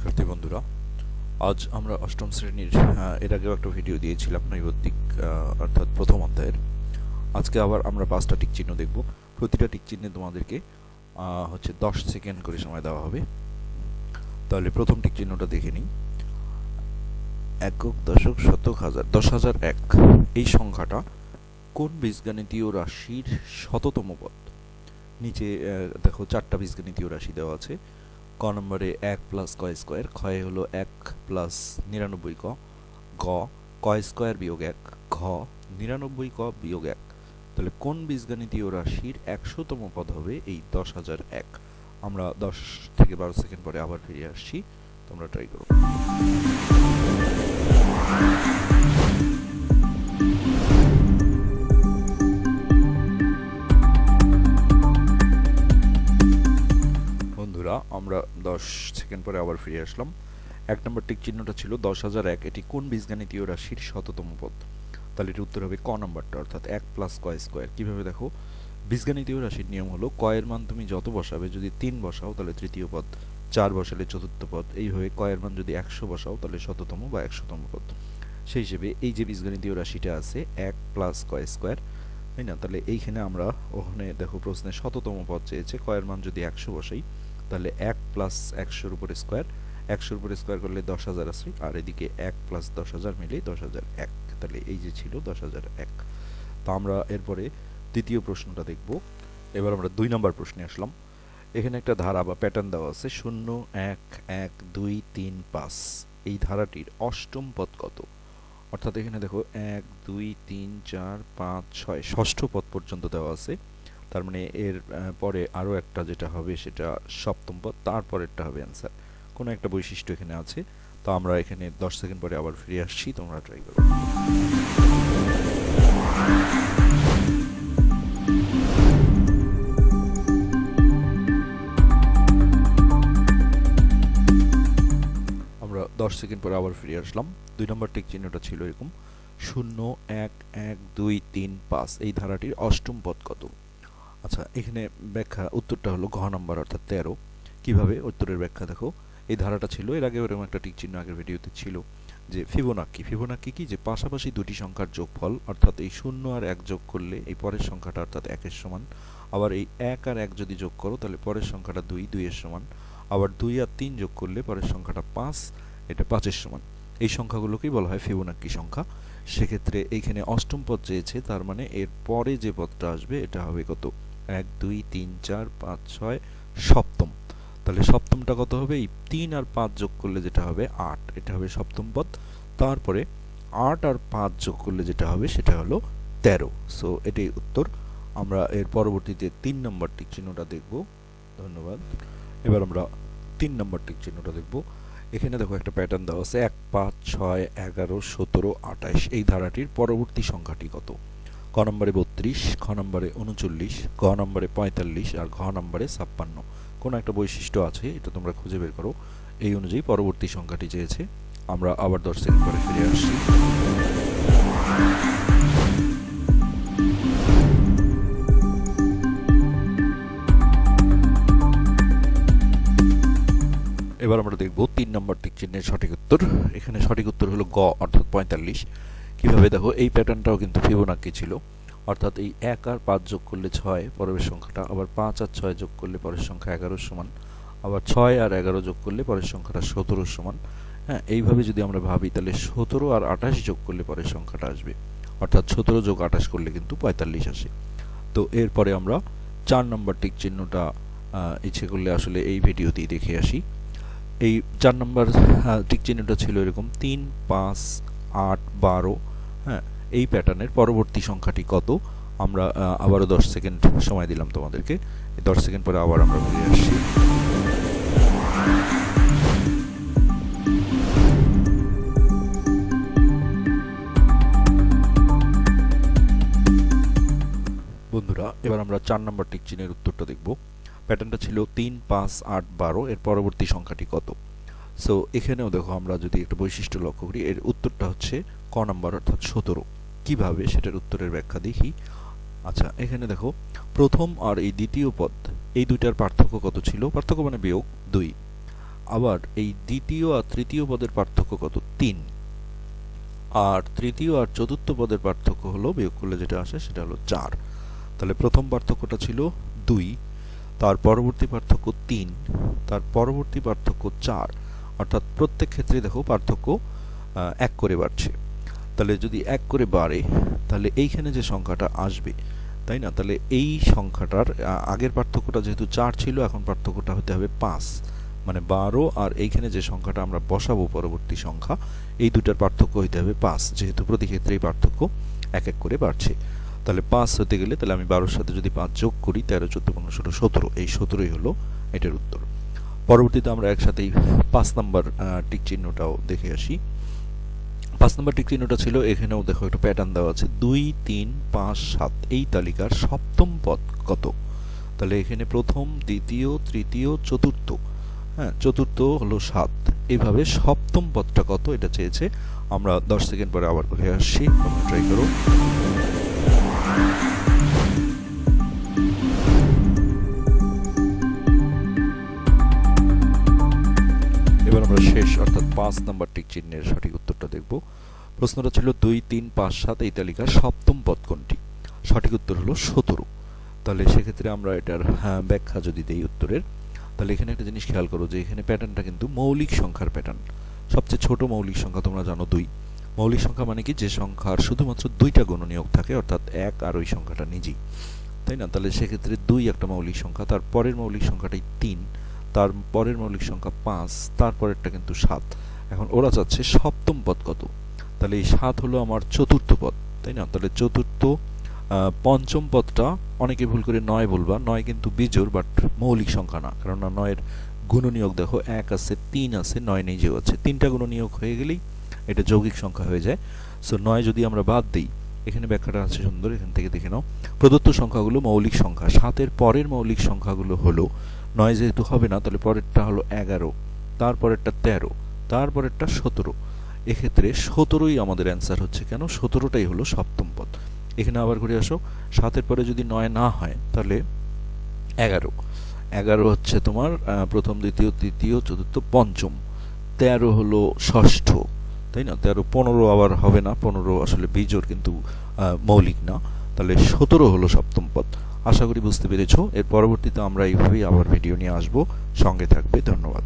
শিক্ষার্থী বন্ধুরা, আজ আমরা অষ্টম শ্রেণীর এর আগেও একটা ভিডিও দিয়েছিলাম নৈর্ব্যক্তিক অর্থাৎ প্রথম অধ্যায়ের। আজকে আবার আমরা 5টা টিক চিহ্ন দেখব। প্রতিটা টিক চিহ্নে তোমাদেরকে 10 সেকেন্ড করে সময় দেওয়া হবে। তাহলে প্রথম টিক চিহ্নটা দেখে নিই। একক, দশক, শতক, হাজার। 10,001 এই সংখ্যাটা কোন বীজগণিতীয় রাশির শততম পদ? নিচে দেখো 4টা বীজগণিতীয় রাশি দেওয়া আছে। ক নম্বরে 1 প্লাস ক স্কোয়ার, ক্ষয়ে হলো 1 প্লাস 99 ক, গ ক স্কোয়ার বিয়োগ 1, ঘ 99 ক বিয়োগ 1। তাহলে কোন বীজগণিতীয় রাশির 100তম পদ হবে এই 10,001? আমরা 10 থেকে 12 সেকেন্ড পরে আবার ফিরে আসছি, তোমরা ট্রাই করো। বন্ধুরা, আমরা 10 সেকেন্ড পরে আবার ফিরে আসলাম। 1 নম্বর টিক চিহ্নটা ছিল 10,001, এটি কোন বীজগণিতীয় রাশির শততম পদ? তাহলে এর উত্তর হবে ক নম্বরটা, অর্থাৎ 1 প্লাস ক স্কোয়ার। কিভাবে দেখো, বীজগণিতীয় রাশির নিয়ম হলো ক এর মান তুমি যত বসাবে, যদি 3 বসাও তাহলে তৃতীয় পদ, 4 বসালে চতুর্থ পদ, এইভাবে ক এর মান যদি 100 বসাও তাহলে শততম বা 100তম পদ। সেই হিসেবে এই যে বীজগণিতীয় রাশিটা আছে 1 প্লাস ক স্কোয়ার, তাই না? তাহলে এইখানে আমরা ওখানে দেখো প্রশ্নে শততম পদ চেয়েছে, ক এর মান যদি 100 বসাই তাহলে 1 প্লাস 100-র উপর স্কোয়ার, 100-র উপর স্কোয়ার করলে 10,000 আসে, আর এদিকে 1 প্লাস 10,000 মিলে 10,001। তাহলে এই যে ছিল 10,001। তো আমরা এরপরে দ্বিতীয় প্রশ্নটা দেখব। এবার আমরা 2 নম্বর প্রশ্নে আসলাম। এখানে একটা ধারা বা প্যাটার্ন দেওয়া আছে 0 1 1 2 3 5। এই ধারাটির অষ্টম পদ কত? অর্থাৎ এখানে দেখো 1 2 3 4 5 6 ষষ্ঠ পদ পর্যন্ত দেওয়া আছে। তার মানে এর পরে আরও একটা যেটা হবে সেটা সপ্তম পদ, তারপরেরটা হবে অ্যান্সার। কোনো একটা বৈশিষ্ট্য এখানে আছে। তো আমরা এখানে 10 সেকেন্ড পরে আবার ফিরে আসছি, তোমরা ট্রাই করো। আমরা 10 সেকেন্ড পরে আবার ফিরে আসলাম। 2 নম্বর টিক চিহ্নটা ছিল এরকম 0 1 1 2 3 5। এই ধারাটির অষ্টম পদ কত? আচ্ছা, এখানে ব্যাখ্যা, উত্তরটা হলো ঘ নম্বর, অর্থাৎ 13। কিভাবে উত্তরের ব্যাখ্যা দেখো, এই ধারাটা ছিল এর আগে এরকম একটা টিক চিহ্ন আগের ভিডিওতে ছিল যে ফিবোনাক্কি কি, যে পাশাপাশি দুটি সংখ্যার যোগফল, অর্থাৎ এই 0 আর 1 যোগ করলে এই পরের সংখ্যাটা অর্থাৎ 1 এর সমান, আবার এই 1 আর 1 যদি যোগ করো তাহলে পরের সংখ্যাটা 2 এর সমান, আবার 2 আর 3 যোগ করলে পরের সংখ্যাটা 5, এটা 5 এর সমান। এই সংখ্যাগুলোকেই বলা হয় ফিবোনাক্কি সংখ্যা। সেক্ষেত্রে এইখানে অষ্টম পদ চেয়েছে, তার মানে এর পরে যে পদটা আসবে এটা হবে কত? 1 2 3 4 5 6 সপ্তম। তাহলে সপ্তমটা কত হবে? এই 3 আর 5 যোগ করলে যেটা হবে 8, এটা হবে সপ্তম পদ। তারপরে 8 আর 5 যোগ করলে যেটা হবে সেটা হলো 13। সো এটাই উত্তর। আমরা এর পরবর্তীতে 3 নম্বর টিক চিহ্নটা দেখব। ধন্যবাদ। এবার আমরা 3 নম্বর টিক চিহ্নটা দেখব। এখানে দেখো একটা প্যাটার্ন দেওয়া আছে 1 5 6 11 17 28। এই ধারাটির পরবর্তী সংখ্যাটি কত? ক নম্বরে 32, খ নম্বরে 39, গ নম্বরে 45 আর ঘ নম্বরে 56। কোনো একটা বৈশিষ্ট্য আছে, এটা তোমরা খুঁজে বের করো। এই অনুযায়ী পরবর্তী সংখ্যাটি চেয়েছে। আমরা আবার 10 সেকেন্ড পরে ফিরে আসছি। এবার আমরা দেখব 3 নম্বর টিক চিহ্নের সঠিক উত্তর। এখানে সঠিক উত্তর হলো গ, অর্থাৎ 45। কিভাবে দেখো, এই প্যাটার্নটাও কিন্তু ফিবোনাক্কি ছিল, অর্থাৎ এই 1 আর 5 যোগ করলে 6 পরের সংখ্যাটা, আবার 5 আর 6 যোগ করলে পরের সংখ্যা 11 সমান, আবার 6 আর 11 যোগ করলে পরের সংখ্যাটা 17 সমান। হ্যাঁ, এইভাবে যদি আমরা ভাবি তাহলে 17 আর 28 যোগ করলে পরের সংখ্যাটা আসবে, অর্থাৎ 17 যোগ 28 করলে কিন্তু 45 আসে। তো এরপরে আমরা 4 নম্বর টিক চিহ্নটা ইচ্ছে করলে আসলে এই ভিডিওতেই দেখে আসি। এই 4 নম্বর টিক চিহ্নটা ছিল এরকম 3 5 8 12। হ্যাঁ, এই প্যাটার্নের পরবর্তী সংখ্যাটি কত? আমরা আবারও 10 সেকেন্ড সময় দিলাম তোমাদেরকে। 10 সেকেন্ড পরে আবার আমরা ফিরে আসছি। বন্ধুরা, এবার আমরা 4 নম্বর টিক চিহ্নের উত্তরটা দেখব। প্যাটার্নটা ছিল 3 5 8 12। এর পরবর্তী সংখ্যাটি কত? সো এখানেও দেখো, আমরা যদি একটা বৈশিষ্ট্য লক্ষ্য করি, এর উত্তরটা হচ্ছে ক নম্বর, অর্থাৎ 17। কিভাবে, সেটার উত্তরের ব্যাখ্যা দেখি। আচ্ছা, এখানে দেখো প্রথম আর এই দ্বিতীয় পদ, এই দুইটার পার্থক্য কত ছিল? পার্থক্য মানে বিয়োগ 2। আবার এই দ্বিতীয় আর তৃতীয় পদের পার্থক্য কত? 3। আর তৃতীয় আর চতুর্থ পদের পার্থক্য হলো, বিয়োগ করলে যেটা আসে সেটা হলো 4। তাহলে প্রথম পার্থক্যটা ছিল 2, তার পরবর্তী পার্থক্য 3, তার পরবর্তী পার্থক্য 4, অর্থাৎ প্রত্যেক ক্ষেত্রে দেখো পার্থক্য 1 করে বাড়ছে। তাহলে যদি 1 করে বাড়ে তাহলে এইখানে যে সংখ্যাটা আসবে, তাই না, তাহলে এই সংখ্যাটার আগের পার্থক্যটা যেহেতু 4 ছিল, এখন পার্থক্যটা হতে হবে 5, মানে 12 আর এইখানে যে সংখ্যাটা আমরা বসাবো পরবর্তী সংখ্যা, এই দুটার পার্থক্য হতে হবে 5, যেহেতু প্রতি ক্ষেত্রেই পার্থক্য 1 1 করে বাড়ছে। তাহলে 5 হতে গেলে তাহলে আমি 12-র সাথে যদি 5 যোগ করি, 13, 14, 15, 16, 17, এই 17ই হলো এটার উত্তর। পরবর্তীতে আমরা একসাথেই 5 নাম্বার টিক চিহ্নটাও দেখে আসি। 5 নাম্বার টিক চিহ্নটা ছিল, এখানেও দেখো একটা প্যাটার্ন দেওয়া আছে, 2, 3, 5, 7 এই তালিকার সপ্তম পদ কত? তাহলে এখানে প্রথম, দ্বিতীয়, তৃতীয়, চতুর্থ, হ্যাঁ চতুর্থ হলো 7, এইভাবে সপ্তম পদটা কত এটা চেয়েছে। আমরা 10 সেকেন্ড পরে আবার ঘুরে আসছি, তোমরা ট্রাই করো। এবার আমরা শেষ অর্থাৎ 5 নাম্বার টিক চিহ্নের সঠিক উত্তরটা দেখব। প্রশ্নটা ছিল 2, 3, 5, 7 এই তালিকার সপ্তম পদ কোনটি? সঠিক উত্তর হলো 17। তাহলে সেক্ষেত্রে আমরা এটার ব্যাখ্যা যদি দেই উত্তরের, তাহলে এখানে একটা জিনিস খেয়াল করো যে এখানে প্যাটার্নটা কিন্তু মৌলিক সংখ্যার প্যাটার্ন। সবচেয়ে ছোট মৌলিক সংখ্যা তোমরা জানো 2। মৌলিক সংখ্যা মানে কি? যে সংখ্যার শুধুমাত্র 2টা গুণনীয়ক থাকে, অর্থাৎ 1 আর ওই সংখ্যাটা নিজেই, তাই না? তাহলে সেক্ষেত্রে 2 একটা মৌলিক সংখ্যা, তার পরের মৌলিক সংখ্যাটাই 3, তার পরের মৌলিক সংখ্যা 5, তারপরেরটা কিন্তু 7। এখন ওরা চাচ্ছে সপ্তম পদ কত? তাহলে এই 7 হলো আমার চতুর্থ পদ, তাই না? তাহলে চতুর্থ, পঞ্চম পদটা অনেকে ভুল করে 9 বলবা, 9 কিন্তু বিজোড় বাট মৌলিক সংখ্যা না, কারণ 9-এর গুণনীয়ক দেখো 1 আছে, 3 আছে, 9 নিজেও আছে, 3টা গুণনীয়ক হয়ে গেলেই এটা যৌগিক সংখ্যা হয়ে যায়। সো 9 যদি আমরা বাদ দিই, এখানে ব্যাখ্যাটা আছে সুন্দর, এখান থেকে দেখে নাও। প্রদত্ত সংখ্যাগুলো মৌলিক সংখ্যা, 7-এর পরের মৌলিক সংখ্যাগুলো হলো 9 যেহেতু হবে না, তাহলে পরেরটা হলো 11, তারপরেরটা 13, তারপরেরটা 17। এক্ষেত্রে 17ই আমাদের অ্যান্সার হচ্ছে। কেন? 17টাই হলো সপ্তম পদ। এখানে আবার ঘুরে আসো, 7-এর পরে যদি 9 না হয় তাহলে 11, 11 হচ্ছে তোমার প্রথম, দ্বিতীয়, তৃতীয়, চতুর্থ, পঞ্চম, 13 হলো ষষ্ঠ, তাই না? 13, 15 আবার হবে না, 15 আসলে বিজোড় কিন্তু মৌলিক না, তাহলে 17 হলো সপ্তম পদ। আশা করি বুঝতে পেরেছো। এর পরবর্তীতে আমরা এইভাবেই আবার ভিডিও নিয়ে আসবো, সঙ্গে থাকবে। ধন্যবাদ।